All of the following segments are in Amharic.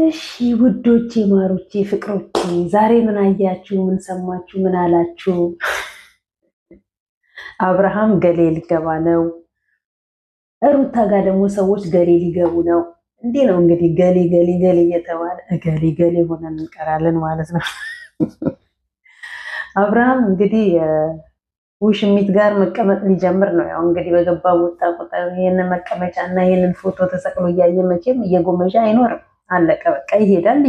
እሺ ውዶቼ፣ ማሮቼ፣ ፍቅሮቼ ዛሬ ምን አያችሁ? ምን ሰማችሁ? ምን አላችሁ? አብርሃም ገሌ ሊገባ ነው። ሩታ ጋር ደግሞ ሰዎች ገሌ ሊገቡ ነው። እንዲህ ነው እንግዲህ ገሌ ገሌ ገሌ እየተባለ ገሌ ገሌ ሆነን እንቀራለን ማለት ነው። አብርሃም እንግዲህ ውሽሚት ጋር መቀመጥ ሊጀምር ነው። ያው እንግዲህ በገባ ወጣ ቁጥር ይሄንን መቀመጫ እና ይሄንን ፎቶ ተሰቅሎ እያየ መቼም እየጎመዣ አይኖርም። አለቀ በቃ ይሄዳል።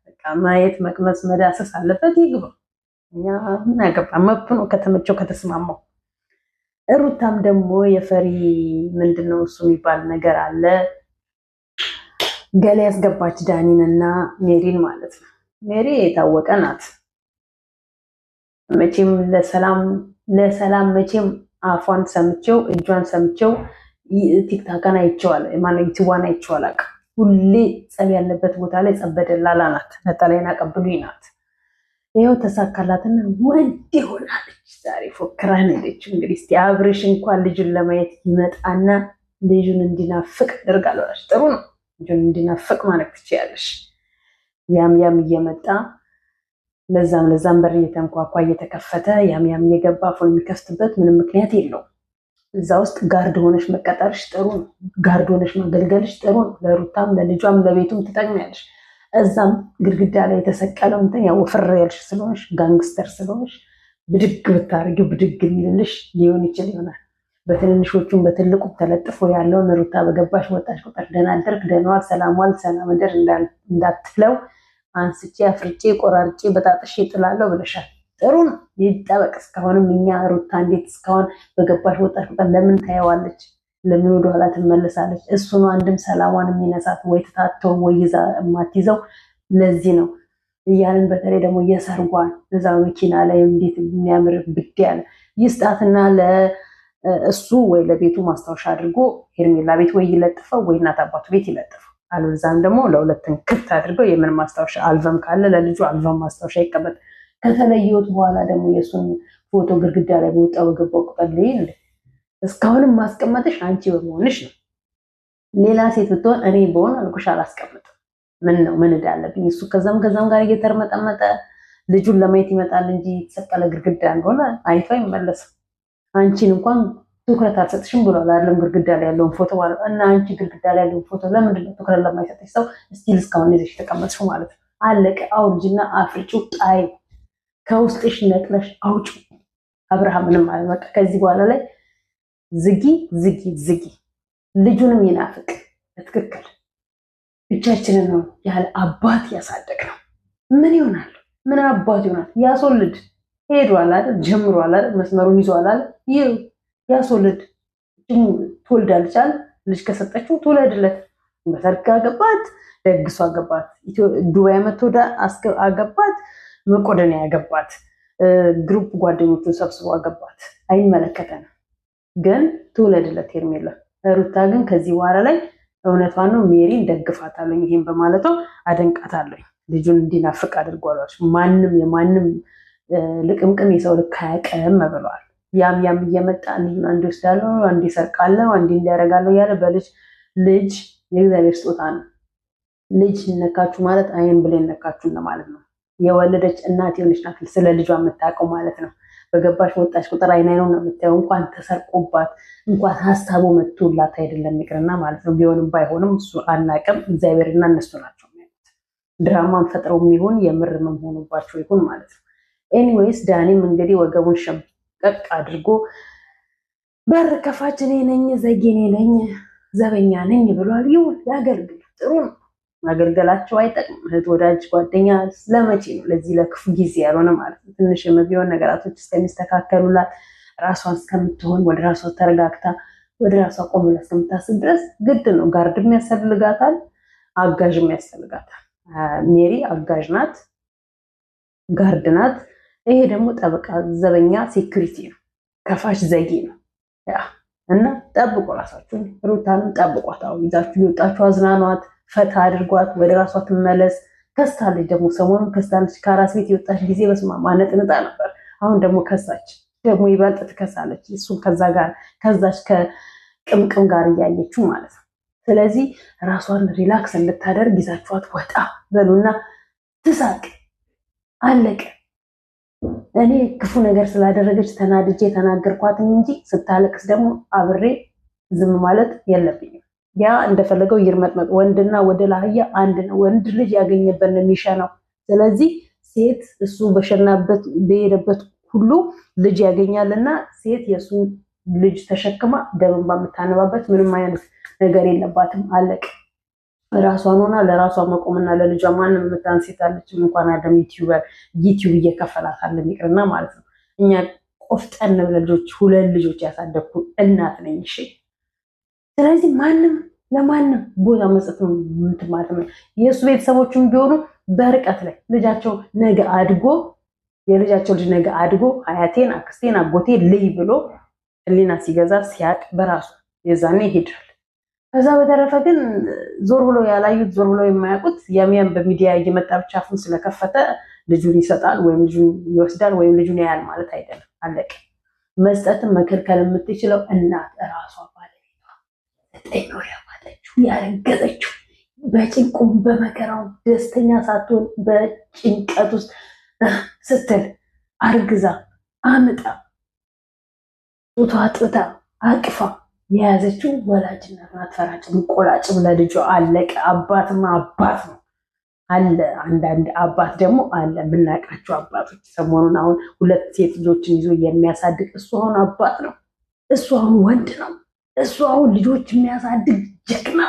በቃ ማየት መቅመስ መዳሰስ አለበት። ይግባ። እኛ ምን አገባ? መብቱ ነው ከተመቸው ከተስማማው። ሩታም ደግሞ የፈሪ ምንድነው እሱ የሚባል ነገር አለ። ገሌ ያስገባች ዳኒን እና ሜሪን ማለት ነው። ሜሪ የታወቀ ናት መቼም ለሰላም መቼም አፏን ሰምቼው እጇን ሰምቼው ቲክታካን አይቼዋል። ማነው ዩቲዩብዋን አይቼዋል። ሁሌ ጸብ ያለበት ቦታ ላይ ጸበደላላ ናት። ነጠላይን አቀብሉኝ ናት። ይኸው ተሳካላትና ወንድ ሆናለች። ዛሬ ፎክራን ሄደች። እንግዲህ እስቲ አብርሽ እንኳን ልጁን ለማየት ይመጣና ልጁን እንዲናፍቅ አድርጋለች። ጥሩ ነው። ልጁን እንዲናፍቅ ማለት ትችያለሽ። ያም እየመጣ ለዛም በር እየተንኳኳ እየተከፈተ ያም እየገባ ፎን የሚከፍትበት ምንም ምክንያት የለውም። እዛ ውስጥ ጋርድ ሆነሽ መቀጠርሽ ጥሩ ነው። ጋርድ ሆነሽ ማገልገልሽ ጥሩ ነው። ለሩታም ለልጇም ለቤቱም ትጠቅሚያለሽ። እዛም ግድግዳ ላይ የተሰቀለው እንትን ያው ፍር ያልሽ ስለሆንሽ ጋንግስተር ስለሆንሽ ብድግ ብታርጊው ብድግ የሚልልሽ ሊሆን ይችል ይሆናል። በትንንሾቹም በትልቁም ተለጥፎ ያለውን ሩታ በገባሽ ወጣሽ ቁጥር ደህና አደርክ፣ ደህና ዋል፣ ሰላም ዋል፣ ሰላም እደር እንዳትለው አንስቼ አፍርጬ ቆራርጬ በጣጥሼ ጥላለሁ ብለሻል። ጥሩ ነው ይጠበቅ። እስካሁንም እኛ ሩታ እንዴት እስካሁን በገባሽ ወጣሽ ቁጥር ለምን ታየዋለች? ለምን ወደኋላ ትመለሳለች? እሱ ነው አንድም ሰላሟን የሚነሳት ወይ ትታተው ወይ ይዛ የማትይዘው። ለዚህ ነው እያልን በተለይ ደግሞ የሰርጓን እዛ መኪና ላይ እንዴት የሚያምር ብድ ያለ ይስጣትና ለእሱ ወይ ለቤቱ ማስታወሻ አድርጎ ሄርሜላ ቤት ወይ ይለጥፈው ወይ እናት አባቱ ቤት ይለጥፈው። አልበዛም ደግሞ ለሁለትን ክፍት አድርገው የምን ማስታወሻ አልበም ካለ ለልጁ አልበም ማስታወሻ ይቀመጥ። ከተለየሁት በኋላ ደግሞ የእሱን ፎቶ ግድግዳ ላይ በወጣ በገባው ቁጥር ልይል እስካሁንም ማስቀመጥሽ አንቺ በመሆንሽ ነው። ሌላ ሴት ብትሆን እኔ በሆን አልኩሽ አላስቀምጥም። ምን ነው ምን እዳለብኝ? እሱ ከዛም ጋር እየተርመጠመጠ ልጁን ለማየት ይመጣል እንጂ የተሰቀለ ግድግዳ እንደሆነ አይቶ አይመለስም። አንቺን እንኳን ትኩረት አልሰጥሽም ብሏል አይደለም? ግድግዳ ላይ ያለውን ፎቶ ማለት እና አንቺ ግድግዳ ላይ ያለውን ፎቶ ለምንድን ነው ትኩረት ለማይሰጥሽ ሰው ስቲል እስካሁን ይዘሽ የተቀመጥሽው ማለት ነው? አለቀ። አውርጅና አፍርጪው፣ ጣይ ከውስጥሽ ነቅለሽ አውጪ። አብርሃምንም ማለት በቃ ከዚህ በኋላ ላይ ዝጊ። ልጁንም ይናፍቅ። በትክክል ብቻችንን ነው ያለ አባት ያሳደግ ነው። ምን ይሆናል? ምን አባት ይሆናል? ያስወልድ ሄዷል አይደል? ጀምሯል አይደል? መስመሩን ይዟል አይደል? ይህ ያስወልድ ትወልዳለች አይደል? ልጅ ከሰጠችው ትውለድለት። በሰርግ አገባት፣ ደግሶ አገባት፣ ዱባይ መጥቶ አገባት፣ መቆደኒያ ያገባት፣ ግሩፕ ጓደኞቹን ሰብስቦ አገባት። አይመለከተንም። ግን ትውለድለት ሄርሜላ። ሩታ ግን ከዚህ በኋላ ላይ እውነቷን ነው። ሜሪን ደግፋታለሁ። ይሄን በማለቷ አደንቃታለሁ። ልጁን እንዲናፍቅ አድርጓለች። ማንም የማንም ልቅምቅም የሰው ልክ አያውቅም ብለዋል። ያም እየመጣ ልጁን አንዴ ወስዳለሁ፣ አንዴ ሰርቃለሁ፣ አንዴ እንዲያደርጋለሁ እያለ ልጅ የእግዚአብሔር ስጦታ ነው። ልጅ ነካችሁ ማለት አይን ብሌን ነካችሁ ለማለት ነው። የወለደች እናት የሆነች ናት ስለ ልጇ የምታውቀው ማለት ነው። በገባሽ ወጣሽ ቁጥር አይን ነው የምታየው። እንኳን ተሰርቆባት እንኳን ሀሳቡ መጥቶላት አይደለም ይቅርና ማለት ነው። ቢሆንም ባይሆንም እሱ አናውቅም። እግዚአብሔርና እነሱ ናቸው የሚያውቁት። ድራማን ፈጥረው የሚሆን የምር መሆኑባቸው ይሁን ማለት ነው። ኤኒዌይስ ዳኒም እንግዲህ ወገቡን ሸምቀቅ አድርጎ በር ከፋች እኔ ነኝ፣ ዘጌ እኔ ነኝ፣ ዘበኛ ነኝ ብሏል። ይሁን ያገልግል። ጥሩ ነው። ማገልገላቸው አይጠቅም። እህት ወዳጅ ጓደኛ ለመቼ ነው? ለዚህ ለክፉ ጊዜ ያልሆነ ማለት ነው። ትንሽ የመቢሆን ነገራቶች እስከሚስተካከሉላት ራሷን እስከምትሆን ወደ ራሷ ተረጋግታ ወደ ራሷ ቆም ብላ እስከምታስብ ድረስ ግድ ነው። ጋርድም ያስፈልጋታል፣ አጋዥም ያስፈልጋታል። ሜሪ አጋዥ ናት፣ ጋርድ ናት። ይሄ ደግሞ ጠበቃ፣ ዘበኛ፣ ሴኩሪቲ ነው። ከፋሽ ዘጌ ነው። እና ጠብቁ ራሳችሁን። ሩታንም ጠብቋት። አሁን ይዛችሁ የወጣችሁ አዝናኗት፣ ፈታ አድርጓት፣ ወደ ራሷ ትመለስ። ከስታለች ደግሞ ሰሞኑን ከስታለች። ከአራስ ቤት የወጣች ጊዜ በስማ ማነጥንጣ ነበር። አሁን ደግሞ ከሳች፣ ደግሞ ይበልጥ ትከሳለች። እሱም ከዛች ከቅምቅም ጋር እያየችው ማለት ነው። ስለዚህ ራሷን ሪላክስ እንድታደርግ ይዛችኋት ወጣ በሉና ትሳቅ፣ አለቀ። እኔ ክፉ ነገር ስላደረገች ተናድጄ ተናገርኳትም እንጂ ስታለቅስ ደግሞ አብሬ ዝም ማለት የለብኝም። ያ እንደፈለገው ይርመጥመጥ። ወንድና ወደ ላህያ አንድ ነው። ወንድ ልጅ ያገኘበት ነው የሚሸናው። ስለዚህ ሴት እሱ በሸናበት በሄደበት ሁሉ ልጅ ያገኛልና ሴት የእሱ ልጅ ተሸክማ ደምን በምታነባበት ምንም አይነት ነገር የለባትም። አለቅ ራሷን ሆና ለራሷ መቆምና ለልጇ ማንም የምታን ሴት አለችም። እንኳን አደም ዩቲዩብ እየከፈላት አለ ይቅርና ማለት ነው። እኛ ቆፍጠን ልጆች 2 ልጆች ያሳደግኩ እናት ነኝ። እሺ ስለዚህ ማንም ለማንም ቦታ መስጠት ነው ማለት ነው። የእሱ ቤተሰቦችም ቢሆኑ በርቀት ላይ ልጃቸው ነገ አድጎ የልጃቸው ልጅ ነገ አድጎ አያቴን አክስቴን አጎቴ ልይ ብሎ ህሊና ሲገዛ ሲያቅ በራሱ የዛኔ ይሄዳል። ከዛ በተረፈ ግን ዞር ብሎ ያላዩት ዞር ብሎ የማያውቁት የሚያን በሚዲያ እየመጣ ብቻ አፉን ስለከፈተ ልጁን ይሰጣል ወይም ልጁን ይወስዳል ወይም ልጁን ያያል ማለት አይደለም። አለቀ። መስጠትን መከልከል የምትችለው እናት እራሷ ባለቤቷ 9 ወር ያማጠችው ያረገዘችው በጭንቁም በመከራው ደስተኛ ሳትሆን በጭንቀት ውስጥ ስትል አርግዛ አምጣ ጡቷ አጥብታ አቅፋ የያዘችው ወላጅ እናት ናት። ፈራጭም ቆላጭም ለልጇ አለቀ። አባትማ አባት ነው አለ። አንዳንድ አባት ደግሞ አለ የምናውቃቸው አባቶች። ሰሞኑን አሁን 2 ሴት ልጆችን ይዞ የሚያሳድግ እሱ አሁን አባት ነው። እሱ አሁን ወንድ ነው። እሱ አሁን ልጆች የሚያሳድግ ጀግና፣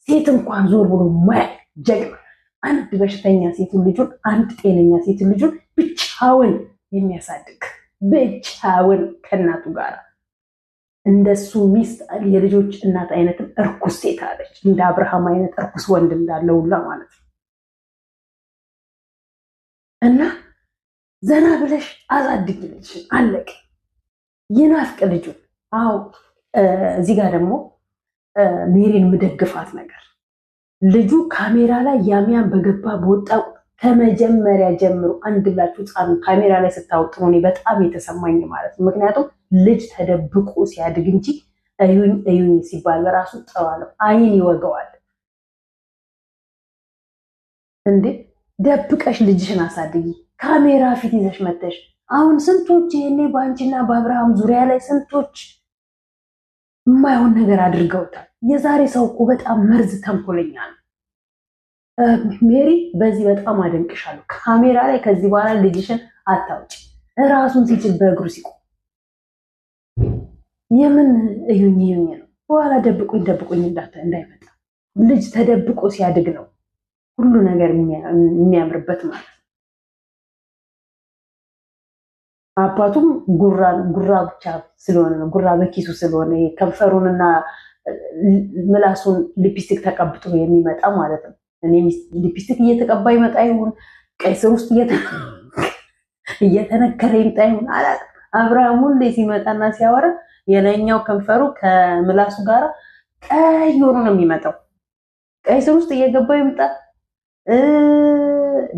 ሴት እንኳን ዞር ብሎ ማያ ጀግና። አንድ በሽተኛ ሴትን ልጁን አንድ ጤነኛ ሴትን ልጁን ብቻውን የሚያሳድግ ብቻውን ከእናቱ ጋር እንደሱ ሚስት የልጆች እናት አይነትም እርኩስ ሴት አለች። እንደ አብርሃም አይነት እርኩስ ወንድ እንዳለ ሁላ ማለት ነው። እና ዘና ብለሽ አሳድግ ልጅሽን አለቀ። ይናፍቅ ልጁን። አዎ እዚህ ጋር ደግሞ ሜሪን ምደግፋት ነገር ልጁ ካሜራ ላይ ያሚያን በገባ በወጣ ከመጀመሪያ ጀምሮ አንድ ብላችሁ ጻኑ። ካሜራ ላይ ስታወጡ ነው እኔ በጣም የተሰማኝ ማለት ነው። ምክንያቱም ልጅ ተደብቆ ሲያድግ እንጂ እዩኝ እዩኝ ሲባል በራሱ ጠዋለው አይን ይወገዋል እንዴ። ደብቀሽ ልጅሽን አሳድጊ፣ ካሜራ ፊት ይዘሽ መተሽ። አሁን ስንቶች ይሄኔ በአንቺና በአብርሃም ዙሪያ ላይ ስንቶች የማይሆን ነገር አድርገውታል። የዛሬ ሰው እኮ በጣም መርዝ ተንኮለኛ ነው። ሜሪ በዚህ በጣም አደንቅሻለሁ። ካሜራ ላይ ከዚህ በኋላ ልጅሽን አታውጭ። ራሱን ሲችል በእግሩ ሲቆም የምን እዩኝ እዩኝ ነው። በኋላ ደብቁኝ ደብቁኝ እንዳይመጣ። ልጅ ተደብቆ ሲያድግ ነው ሁሉ ነገር የሚያምርበት ማለት ነው። አባቱም ጉራ ብቻ ስለሆነ ነው፣ ጉራ በኪሱ ስለሆነ ከንፈሩንና ምላሱን ሊፕስቲክ ተቀብጦ የሚመጣ ማለት ነው። እኔ ሊፕስቲክ እየተቀባ ይመጣ ይሁን ቀይ ስር ውስጥ እየተነከረ ይምጣ ይሁን አላውቅም። አብርሃም ሁሌ ሲመጣና ሲያወራ የላይኛው ከንፈሩ ከምላሱ ጋር ቀይ ሆኖ ነው የሚመጣው። ቀይ ስር ውስጥ እየገባ ይምጣ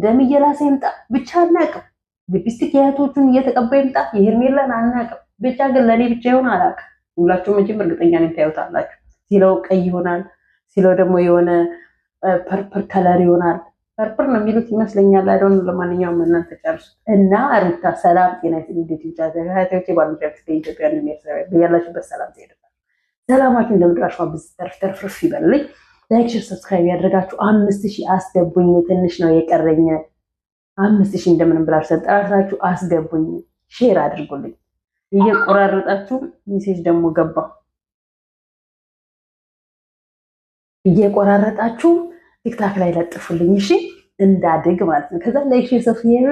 ደም እየላሰ ይምጣ ብቻ አናውቅም። ሊፕስቲክ የእህቶቹን እየተቀባ ይምጣ የሄርሜላን አናውቅም። ብቻ ግን ለእኔ ብቻ ይሆን አላውቅም። ሁላችሁ መቼም እርግጠኛ ነኝ ታዩታላችሁ። ሲለው ቀይ ይሆናል፣ ሲለው ደግሞ የሆነ ፐርፕል ከለር ይሆናል። ፐርፕል ነው የሚሉት ይመስለኛል። አይዶን ለማንኛውም እናንተ ጨርሱት እና ሩታ ሰላም ጤና ይስጥልኝ። ተከታታዮቼ ባሉበት በኢትዮጵያ ነው የሚያሰራው ያላችሁበት ሰላም ይደረጋል። ሰላማችሁ እንደምድራሽዋ ተርፍርፍ ይበልልኝ። ላይክ ሼር ሰብስክራይብ ያደርጋችሁ 5000 አስገቡኝ። ትንሽ ነው የቀረኝ። 5000 እንደምንም ብላችሁ ተጠራርታችሁ አስገቡኝ። ሼር አድርጉልኝ። እየቆራረጣችሁ ሜሴጅ ደግሞ ገባ እየቆራረጣችሁ ቲክታክ ላይ ለጥፉልኝ። እሺ እንዳድግ ማለት ነው። ከዛ ላይክ ሼር ሰብስክራይብ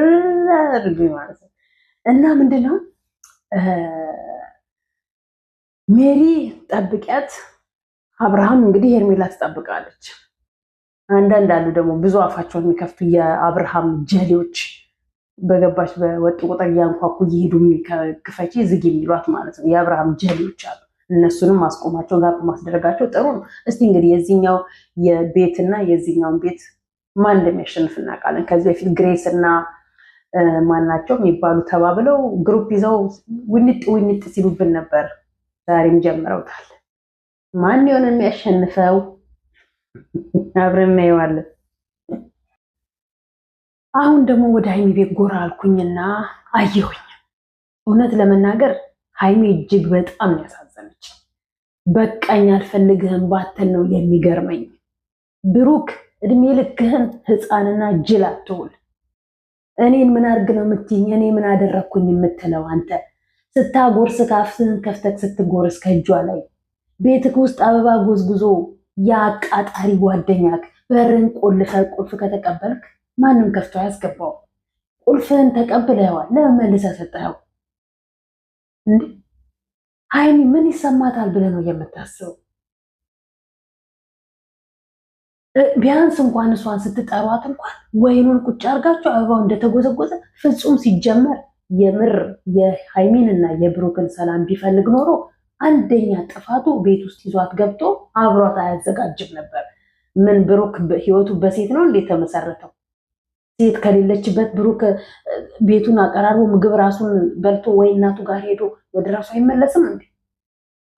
አድርጉኝ ማለት ነው። እና ምንድነው ሜሪ ጠብቂያት። አብርሃም እንግዲህ ሄርሜላ ትጠብቃለች። አንዳንድ አሉ ደግሞ ብዙ አፋቸውን የሚከፍቱ የአብርሃም ጀሌዎች በገባች በወጡ ቁጥር እያንኳኩ እየሄዱ ክፈቺ ዝግ የሚሏት ማለት ነው። የአብርሃም ጀሌዎች አሉ። እነሱንም ማስቆማቸው ጋር ማስደረጋቸው ጥሩ ነው። እስቲ እንግዲህ የዚህኛው የቤትና የዚህኛውን ቤት ማን እንደሚያሸንፍ እናውቃለን። ከዚህ በፊት ግሬስ እና ማናቸው የሚባሉ ተባብለው ግሩፕ ይዘው ውንጥ ሲሉብን ነበር። ዛሬም ጀምረውታል። ማን ይሆን የሚያሸንፈው? አብረን እናየዋለን። አሁን ደግሞ ወደ ሀይሚ ቤት ጎራ አልኩኝና አየሁኝ። እውነት ለመናገር ሀይሚ እጅግ በጣም ያሳዘነች። በቃኝ አልፈልግህም ባትል ነው የሚገርመኝ። ብሩክ እድሜ ልክህን ህፃንና ጅል አትሁን። እኔን ምን አድርግ ነው የምትይኝ? እኔ ምን አደረግኩኝ የምትለው አንተ? ስታጎርስ ካፍህን ከፍተህ ስትጎርስ ከእጇ ላይ ቤትክ ውስጥ አበባ ጎዝጉዞ የአቃጣሪ ጓደኛክ በርን ቁልፍ ከተቀበልክ ማንም ከፍቶ አያስገባው። ቁልፍህን ተቀብለዋል፣ ለምን መልሰህ ሰጠኸው? እንዴ ሀይሚ ምን ይሰማታል ብለህ ነው የምታስበው? ቢያንስ እንኳን እሷን ስትጠሯት እንኳን ወይኑን ቁጭ አርጋችሁ አበባው እንደተጎዘጎዘ ፍጹም ሲጀመር የምር የሃይሚንና የብሩክን ሰላም ቢፈልግ ኖሮ አንደኛ ጥፋቱ ቤት ውስጥ ይዟት ገብቶ አብሯት አያዘጋጅም ነበር። ምን ብሩክ ህይወቱ በሴት ነው እንዴት ተመሰረተው? ሴት ከሌለችበት ብሩክ ቤቱን አቀራርቦ ምግብ ራሱን በልቶ ወይ እናቱ ጋር ሄዶ ወደ ራሱ አይመለስም እንዴ?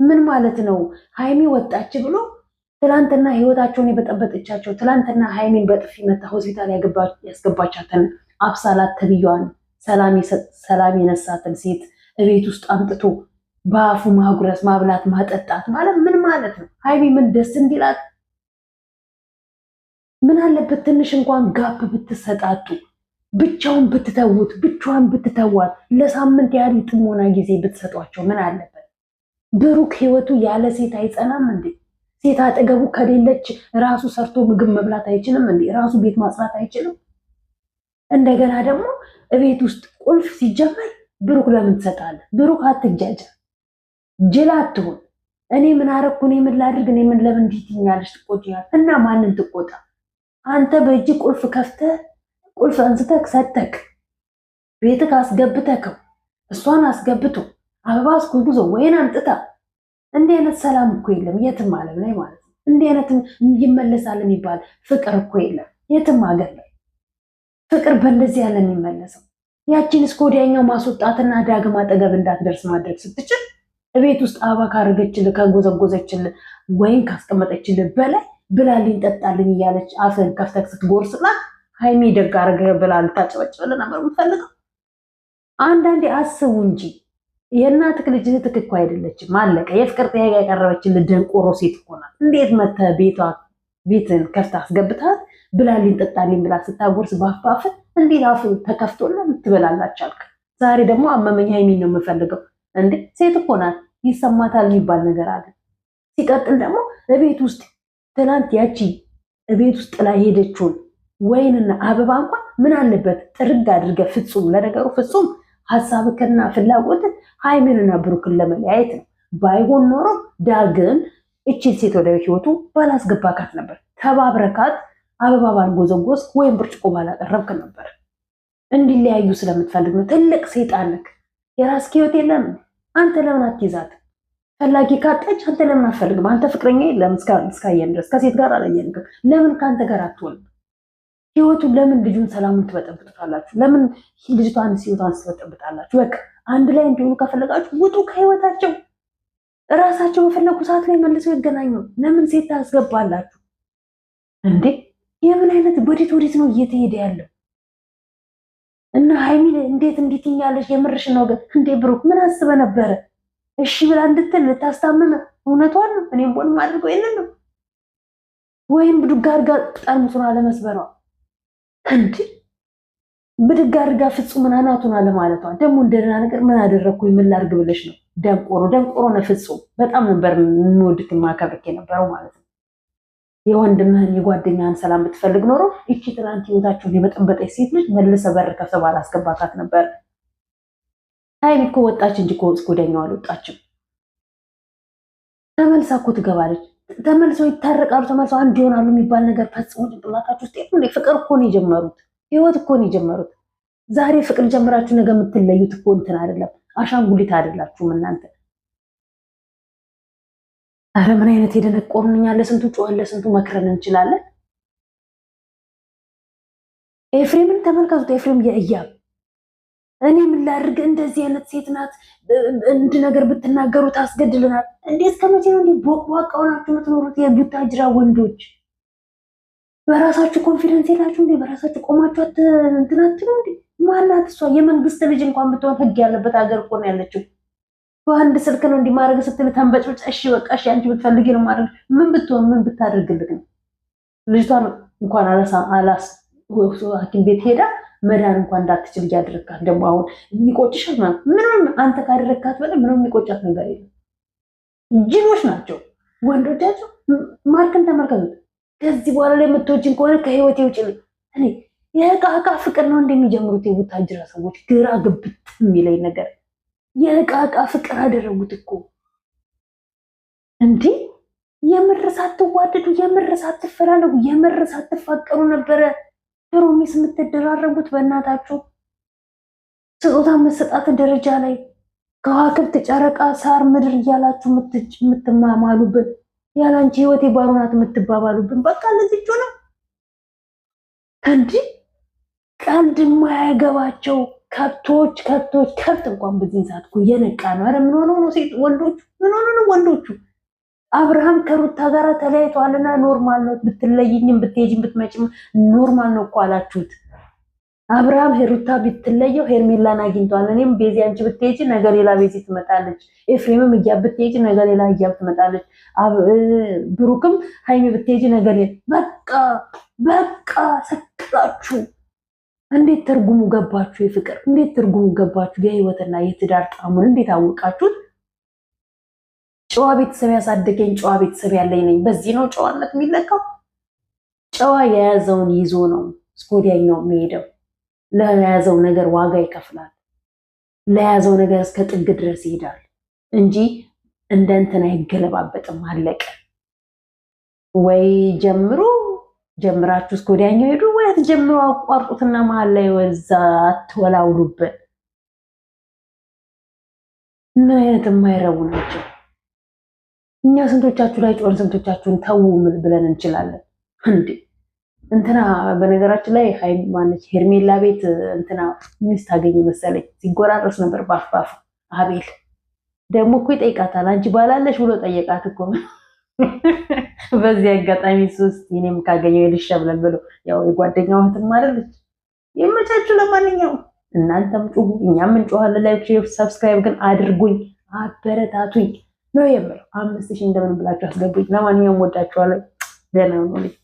ምን ማለት ነው? ሃይሚ ወጣች ብሎ ትላንትና ህይወታቸውን የበጠበጠቻቸው ትላንትና ሃይሚን በጥፊ መታ ሆስፒታል ያስገባቻትን አብሳላት ተብያዋን ሰላም የነሳትን ሴት እቤት ውስጥ አምጥቶ በአፉ ማጉረስ፣ ማብላት፣ ማጠጣት ማለት ምን ማለት ነው? ሃይሚ ምን ደስ እንዲላት ምን አለበት? ትንሽ እንኳን ጋፕ ብትሰጣጡ፣ ብቻውን ብትተዉት፣ ብቻዋን ብትተዋት፣ ለሳምንት ያህል ጥሞና ጊዜ ብትሰጧቸው ምን አለበት? ብሩክ ህይወቱ ያለ ሴት አይጸናም እንዴ? ሴት አጠገቡ ከሌለች ራሱ ሰርቶ ምግብ መብላት አይችልም እንዴ? ራሱ ቤት ማጽዳት አይችልም? እንደገና ደግሞ እቤት ውስጥ ቁልፍ ሲጀመር ብሩክ ለምን ትሰጣለህ? ብሩክ አትጃጃ፣ ጅል አትሁን። እኔ ምን አረኩ? እኔ ምን ላድርግ? እኔ ምን ለምን እንዲህ ትኛለሽ? ትቆጪያለሽ እና ማንን ትቆጣ? አንተ በእጅ ቁልፍ ከፍተህ ቁልፍ አንስተህ ሰተክ ቤትህ አስገብተከው እሷን አስገብቶ አበባ አስጎዝጉዞ ወይን አምጥታ እንዲህ አይነት ሰላም እኮ የለም የትም ዓለም ላይ ማለት ነው። እንዲህ አይነት ይመለሳል የሚባል ፍቅር እኮ የለም የትም ሀገር ላይ። ፍቅር በእንደዚህ ያለ የሚመለሰው ያቺን እስከ ወዲያኛው ማስወጣትና ዳግም አጠገብ እንዳትደርስ ማድረግ ስትችል ቤት ውስጥ አበባ ካረገችልህ ከጎዘጎዘችልህ ወይን ካስቀመጠችልህ በላይ ብላልኝ ጠጣልኝ እያለች አፍን ከፍተህ ስትጎርስላት ሀይሚ ደግ አድርገህ ብላ ልታጨበጭበልህ ነበር የምትፈልገው። አንዳንዴ አስቡ እንጂ የእናትህ ልጅ እህትህ እኮ አይደለችም። አለቀ። የፍቅር ጥያቄ ያቀረበችልህ ደንቆሮ ሴት እኮ ናት። እንዴት መተህ ቤትን ከፍተህ አስገብታት ብላልኝ ጠጣልኝ ብላ ስታጎርስ ባፋፍ እንዴት አፍ ተከፍቶልህ ልትበላላች አልክ? ዛሬ ደግሞ አመመኝ ሀይሚን ነው የምፈልገው። እንዴ ሴት እኮ ናት፣ ይሰማታል የሚባል ነገር አለ። ሲቀጥል ደግሞ በቤት ውስጥ ትናንት ያቺ ቤት ውስጥ ላይ ሄደችውን ወይንና አበባ እንኳን ምን አለበት ጥርግ አድርገህ ፍጹም፣ ለነገሩ ፍጹም ሀሳብክና ፍላጎት ሃይሚንና ብሩክን ለመለያየት ነው። ባይሆን ኖሮ ዳግም እቺን ሴት ወደ ህይወቱ ባላስገባካት ነበር። ተባብረካት አበባ ባልጎዘጎዝ ወይም ብርጭቆ ባላቀረብክ ነበር። እንዲለያዩ ስለምትፈልግ ነው። ትልቅ ሴጣን ነክ። የራስህ ህይወት የለም አንተ ለምን አትይዛት? ፈላጊ ካጣች አንተ ለምን አትፈልግም? አንተ ፍቅረኛ የለም እስካየን ድረስ ከሴት ጋር አላየንክም። ለምን ከአንተ ጋር አትሆንም? ህይወቱን ለምን ልጁን ሰላሙን ትበጠብጡታላችሁ? ለምን ልጅቷን ህይወቷን ትበጠብጣላችሁ? በቃ አንድ ላይ እንዲሆኑ ከፈለጋችሁ ውጡ ከህይወታቸው። እራሳቸው በፈለጉ ሰዓት ላይ መልሰው ይገናኙ። ለምን ሴት ታስገባላችሁ እንዴ? የምን አይነት ወዴት ነው እየተሄደ ያለው? እና ሃይሚ እንዴት እንዲትኛለሽ? የምርሽ ነው ግን እንዴ? ብሩክ ምን አስበ ነበረ? እሺ ብላ እንድትል ልታስታምመ? እውነቷን ነው። እኔም ቦን ማድረገው የለን ነው ወይም ብድግ አድርጋ ጠርሙሱን አለመስበሯ እንዴ? ብድግ አድርጋ ፍጹምን አናቱን አለማለቷ ደግሞ እንደና ነገር ምን አደረግኩኝ ምን ላድርግ ብለሽ ነው? ደንቆሮ ነው ፍጹም። በጣም ነበር እንወድክ ማከብርክ የነበረው ማለት ነው። የወንድምህን የጓደኛህን ሰላም ብትፈልግ ኖሮ እቺ ትናንት ህይወታቸውን የበጠበጠች ሴት ልጅ መልሰ በር ከፍተህ ባላስገባታት ነበር። ሀይሚ እኮ ወጣች እንጂ ወደኛው አልወጣችም። ተመልሳ እኮ ትገባለች። ተመልሰው ይታረቃሉ፣ ተመልሰው አንድ ይሆናሉ የሚባል ነገር ፈጽሞ ጭንቅላታችሁ ውስጥ የለም። ፍቅር እኮ ነው የጀመሩት፣ ህይወት እኮ ነው የጀመሩት። ዛሬ ፍቅር ጀምራችሁ ነገ የምትለዩት እኮ እንትን አይደለም፣ አሻንጉሊት አይደላችሁም እናንተ። አረ ምን አይነት የደነቆሩን! ለስንቱ ጮኸን፣ ለስንቱ መክረን እንችላለን። ኤፍሬምን ተመልከቱት። ኤፍሬም የእያብ እኔ ምን ላድርግ? እንደዚህ አይነት ሴት ናት። እንድ ነገር ብትናገሩ ታስገድልናል። እንዴ እስከ መቼ ነው እንዲህ ቦቅቧቃ ሆናችሁ የምትኖሩት? የቡታጅራ ወንዶች በራሳችሁ ኮንፊደንስ የላችሁ እንዴ? በራሳችሁ ቆማችሁ እንትናችሁ እንዴ? ማናት እሷ? የመንግስት ልጅ እንኳን ብትሆን ህግ ያለበት ሀገር እኮ ነው ያለችው። በአንድ ስልክ ነው እንዲህ ማድረግ ስትል ተንበጭብጭ፣ እሺ በቃ እሺ አንቺ ብትፈልጊ ነው ማድረግ። ምን ብትሆን ምን ብታደርግልህ ነው? ልጅቷን እንኳን አላስ ሐኪም ቤት ሄዳ መዳን እንኳን እንዳትችል እያደረግካት ደግሞ አሁን ይቆጭሻል ማለት ምንም አንተ ካደረግካት በላይ ምንም የሚቆጫት ነገር የለም። ጅሎች ናቸው ወንዶቻቸው። ማርክን ተመልከቱት። ከዚህ በኋላ ላይ የምትወጂኝ ከሆነ ከህይወቴ ውጭልኝ። እኔ የዕቃ ፍቅር ነው እንደሚጀምሩት የቡታጅራ ሰዎች። ግራ ግብት የሚለኝ ነገር የዕቃ ፍቅር አደረጉት እኮ እንዴ! የምር ሳትዋደዱ፣ የምር ሳትፈላለጉ፣ የምር ሳትፋቀሩ ነበረ ፕሮሚስ የምትደራረጉት። በእናታችሁ ስጦታ መሰጣት ደረጃ ላይ ከዋክብት፣ ጨረቃ፣ ሳር፣ ምድር እያላችሁ የምትማማሉብን ያላንቺ ህይወቴ ባዶ ናት የምትባባሉብን። በቃ ለዚህ ነው እንዴ! ቀልድ የማያገባቸው ከብቶች ከብት እንኳን በዚህ ሰዓት እኮ እየነቃ ነው። ኧረ ምን ሆነው ነው ሴት ወንዶቹ ምን ሆነው ነው ወንዶቹ? አብርሃም ከሩታ ጋር ተለያይቷልና ኖርማል ነው ብትለይኝም ብትሄጂም ብትመጪም ኖርማል ነው እኮ አላችሁት። አብርሃም ሩታ ብትለየው ሄርሜላን አግኝቷል። እኔም ቤዚ አንቺ ብትሄጂ ነገ ሌላ ቤዚ ትመጣለች። ኤፍሬምም እያብ ብትሄጂ ነገ ሌላ እያብ ትመጣለች። ብሩክም ሃይሚ ብትሄጂ ነገ ሌላ በቃ ሰክራችሁ። እንዴት ትርጉሙ ገባችሁ? የፍቅር እንዴት ትርጉሙ ገባችሁ? የህይወትና የትዳር ጣዕሙን እንዴት አወቃችሁት? ጨዋ ቤተሰብ ያሳደገኝ ጨዋ ቤተሰብ ያለኝ ነኝ። በዚህ ነው ጨዋነት የሚለካው። ጨዋ የያዘውን ይዞ ነው እስከ ወዲያኛው የሚሄደው። ለያዘው ነገር ዋጋ ይከፍላል። ለያዘው ነገር እስከ ጥግ ድረስ ይሄዳል እንጂ እንደ እንትን አይገለባበጥም። አለቀ። ወይ ጀምራችሁ እስከ ወዲያኛው ሄዱ፣ ወይ አትጀምሩ አቋርጡትና መሀል ላይ ወዛ አትወላውሉበት። ምን አይነት የማይረቡ ናቸው። እኛ ስንቶቻችሁ ላይ ጮን ስንቶቻችሁን ተው ብለን እንችላለን እንዴ? እንትና በነገራችን ላይ ማነች ሄርሜላ ቤት እንትና ሚስት አገኘ መሰለኝ ሲጎራረስ ነበር ባፍባፍ። አቤል ደግሞ እኮ ይጠይቃታል። አንቺ ባላለሽ ብሎ ጠየቃት እኮ። በዚህ አጋጣሚ ሶስት እኔም ካገኘው ይልሻብላል ብሎ ያው የጓደኛው እህትም አይደለች። ይመቻችሁ። ለማንኛውም እናንተም ጩሁ፣ እኛም እንጮሃለን። ላይክ፣ ሼር፣ ሰብስክራይብ ግን አድርጉኝ፣ አበረታቱኝ ነው የምለው። 5000 እንደምን ብላችሁ አስገቡኝ። ለማንኛውም ወዳችኋለሁ። ደህና ሁኑልኝ።